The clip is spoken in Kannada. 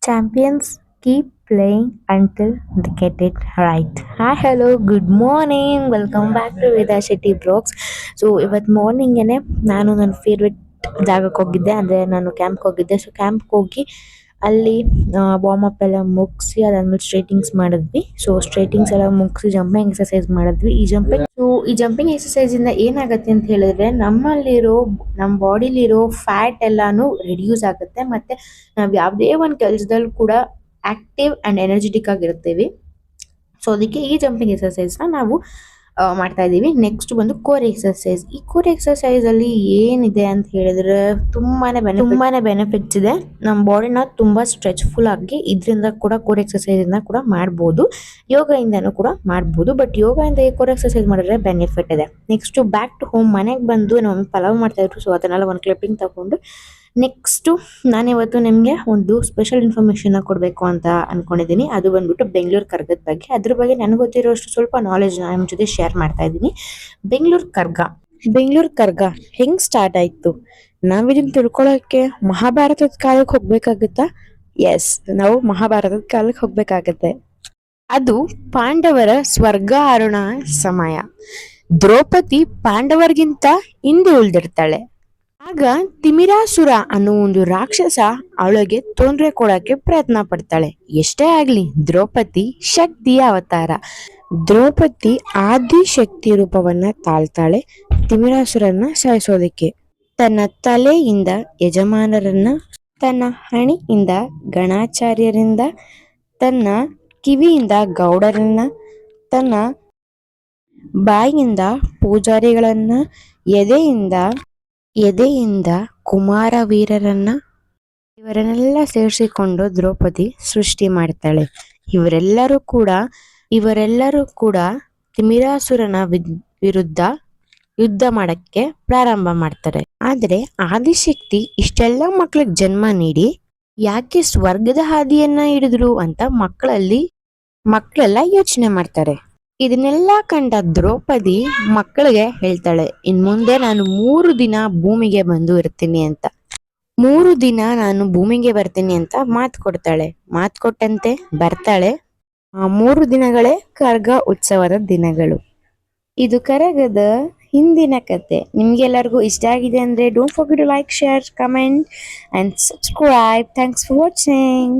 Champions keep playing until they get it right. Hi, hello, good morning. Welcome back to Vida Shetty Vlogs. So ಇವತ್ತು ಮಾರ್ನಿಂಗೇನೆ ನಾನು ನನ್ನ ಫೇವ್ರೆಟ್ ಜಾಗಕ್ಕೆ ಹೋಗಿದ್ದೆ, ಅಂದರೆ ನಾನು ಕ್ಯಾಂಪ್ಗೆ ಹೋಗಿದ್ದೆ. ಸೊ ಕ್ಯಾಂಪ್ಗೆ ಹೋಗಿ ಅಲ್ಲಿ ವಾರ್ಮ್ ಅಪ್ ಎಲ್ಲ ಮುಗಿಸಿ ಅದಾದ್ಮೇಲೆ ಸ್ಟ್ರೇಟಿಂಗ್ಸ್ ಮಾಡಿದ್ವಿ. ಸೊ ಸ್ಟ್ರೇಟಿಂಗ್ಸ್ ಎಲ್ಲ ಮುಗಿಸಿ ಜಂಪಿಂಗ್ ಎಕ್ಸಸೈಸ್ ಮಾಡಿದ್ವಿ. ಈ ಜಂಪಿಂಗ್ ಎಕ್ಸಸೈಸ್ ಇಂದ ಏನಾಗುತ್ತೆ ಅಂತ ಹೇಳಿದ್ರೆ ನಮ್ಮ ಬಾಡಿಲಿರೋ ಫ್ಯಾಟ್ ಎಲ್ಲಾನು ರಿಡ್ಯೂಸ್ ಆಗುತ್ತೆ. ಮತ್ತೆ ನಾವು ಯಾವುದೇ ಒಂದು ಕೆಲಸದಲ್ಲಿ ಕೂಡ ಆಕ್ಟಿವ್ ಅಂಡ್ ಎನರ್ಜೆಟಿಕ್ ಆಗಿರ್ತೀವಿ. ಸೊ ಅದಕ್ಕೆ ಈ ಜಂಪಿಂಗ್ ಎಕ್ಸಸೈಸ್ ನ ನಾವು ಮಾಡ್ತಾ ಇದೀವಿ. ನೆಕ್ಸ್ಟ್ ಬಂದು ಕೋರ್ ಎಕ್ಸಸೈಸ್. ಈ ಕೋರ್ ಎಕ್ಸಸೈಸ್ ಅಲ್ಲಿ ಏನಿದೆ ಅಂತ ಹೇಳಿದ್ರೆ ತುಂಬಾನೇ ಬೆನಿಫಿಟ್ಸ್ ಇದೆ. ನಮ್ಮ ಬಾಡಿನ ತುಂಬಾ ಸ್ಟ್ರೆಚ್ಫುಲ್ ಆಗಿ ಇದರಿಂದ ಕೂಡ ಕೋರ್ ಎಕ್ಸಸೈಸ್ ಇಂದ ಕೂಡ ಮಾಡಬಹುದು. ಯೋಗದಿಂದನೂ ಕೂಡ ಮಾಡಬಹುದು. ಬಟ್ ಯೋಗದಿಂದ ಕೋರ್ ಎಕ್ಸಸೈಸ್ ಮಾಡಿದ್ರೆ ಬೆನಿಫಿಟ್ ಇದೆ. ನೆಕ್ಸ್ಟ್ ಬ್ಯಾಕ್ ಟು ಹೋಮ್, ಮನೆಗೆ ಬಂದು ನಮ್ಮ ಪಲಾವ್ ಮಾಡ್ತಾ ಇದ್ರು. ಸೊ ಅದನ್ನೆಲ್ಲ ಒಂದು ಕ್ಲಿಪ್ಪಿಂಗ್ ತಗೊಂಡು ನೆಕ್ಸ್ಟ್ ನಾನಿವತ್ತು ನಿಮಗೆ ಒಂದು ಸ್ಪೆಷಲ್ ಇನ್ಫಾರ್ಮೇಶನ್ ಕೊಡಬೇಕು ಅಂತ ಅನ್ಕೊಂಡಿದ್ದೀನಿ. ಅದು ಬಂದ್ಬಿಟ್ಟು ಬೆಂಗಳೂರು ಕರ್ಗದ ಬಗ್ಗೆ. ಅದ್ರ ಬಗ್ಗೆ ನನಗೆ ಗೊತ್ತಿರೋಷ್ಟು ಸ್ವಲ್ಪ ನಾಲೆಜ್ ನಿಮ್ಮ ಜೊತೆ ಶೇರ್ ಮಾಡ್ತಾ ಇದ್ದೀನಿ. ಬೆಂಗಳೂರು ಕರ್ಗ ಹೆಂಗ್ ಸ್ಟಾರ್ಟ್ ಆಯ್ತು? ನಾವಿದನ್ನ ತಿಳ್ಕೊಳ್ಳೋಕೆ ಮಹಾಭಾರತದ ಕಾಲಕ್ಕೆ ಹೋಗ್ಬೇಕಾಗುತ್ತಾ? ಎಸ್, ನಾವು ಮಹಾಭಾರತದ ಕಾಲಕ್ಕೆ ಹೋಗ್ಬೇಕಾಗತ್ತೆ. ಅದು ಪಾಂಡವರ ಸ್ವರ್ಗ ಆರೋಹಣ ಸಮಯ. ದ್ರೌಪದಿ ಪಾಂಡವರಿಗಿಂತ ಹಿಂದೆ ಉಳಿದಿರ್ತಾಳೆ. ಆಗ ತಿಮಿರಾಸುರ ಅನ್ನೋ ಒಂದು ರಾಕ್ಷಸ ಅವಳಿಗೆ ತೊಂದರೆ ಕೊಡಕ್ಕೆ ಪ್ರಯತ್ನ ಪಡ್ತಾಳೆ. ಎಷ್ಟೇ ಆಗ್ಲಿ ದ್ರೌಪದಿ ಶಕ್ತಿಯ ಅವತಾರ. ದ್ರೌಪದಿ ಆದಿಶಕ್ತಿ ರೂಪವನ್ನ ತಾಳ್ತಾಳೆ ತಿಮಿರಾಸುರನ್ನ ಸಾಯಿಸೋದಕ್ಕೆ. ತನ್ನ ತಲೆಯಿಂದ ಯಜಮಾನರನ್ನ, ತನ್ನ ಹಣೆಯಿಂದ ಗಣಾಚಾರ್ಯರಿಂದ, ತನ್ನ ಕಿವಿಯಿಂದ ಗೌಡರನ್ನ, ತನ್ನ ಬಾಯಿಯಿಂದ ಪೂಜಾರಿಗಳನ್ನ, ಎದೆಯಿಂದ ಕುಮಾರವೀರರನ್ನ, ಇವರನ್ನೆಲ್ಲ ಸೇರಿಸಿಕೊಂಡು ದ್ರೌಪದಿ ಸೃಷ್ಟಿ ಮಾಡ್ತಾಳೆ. ಇವರೆಲ್ಲರೂ ಕೂಡ ತಿಮಿರಾಸುರನ ವಿರುದ್ಧ ಯುದ್ಧ ಮಾಡಕ್ಕೆ ಪ್ರಾರಂಭ ಮಾಡ್ತಾರೆ. ಆದ್ರೆ ಆದಿಶಕ್ತಿ ಇಷ್ಟೆಲ್ಲ ಮಕ್ಳಿಗೆ ಜನ್ಮ ನೀಡಿ ಯಾಕೆ ಸ್ವರ್ಗದ ಹಾದಿಯನ್ನ ಹಿಡಿದ್ರು ಅಂತ ಮಕ್ಕಳೆಲ್ಲ ಯೋಚನೆ ಮಾಡ್ತಾರೆ. ಇದನ್ನೆಲ್ಲ ಕಂಡ ದ್ರೌಪದಿ ಮಕ್ಕಳಿಗೆ ಹೇಳ್ತಾಳೆ, ಇನ್ ಮುಂದೆ ನಾನು 3 ದಿನ ಭೂಮಿಗೆ ಬಂದು ಇರ್ತೀನಿ ಅಂತ. 3 ದಿನ ನಾನು ಭೂಮಿಗೆ ಬರ್ತೀನಿ ಅಂತ ಮಾತು ಕೊಡ್ತಾಳೆ. ಮಾತು ಕೊಟ್ಟಂತೆ ಬರ್ತಾಳೆ. ಆ 3 ದಿನಗಳೇ ಕರ್ಗ ಉತ್ಸವದ ದಿನಗಳು. ಇದು ಕರಗದ ಹಿಂದಿನ ಕತೆ. ನಿಮ್ಗೆಲ್ಲರಿಗೂ ಇಷ್ಟ ಆಗಿದೆ ಅಂದ್ರೆ don't forget to like, share, comment and subscribe. Thanks for watching.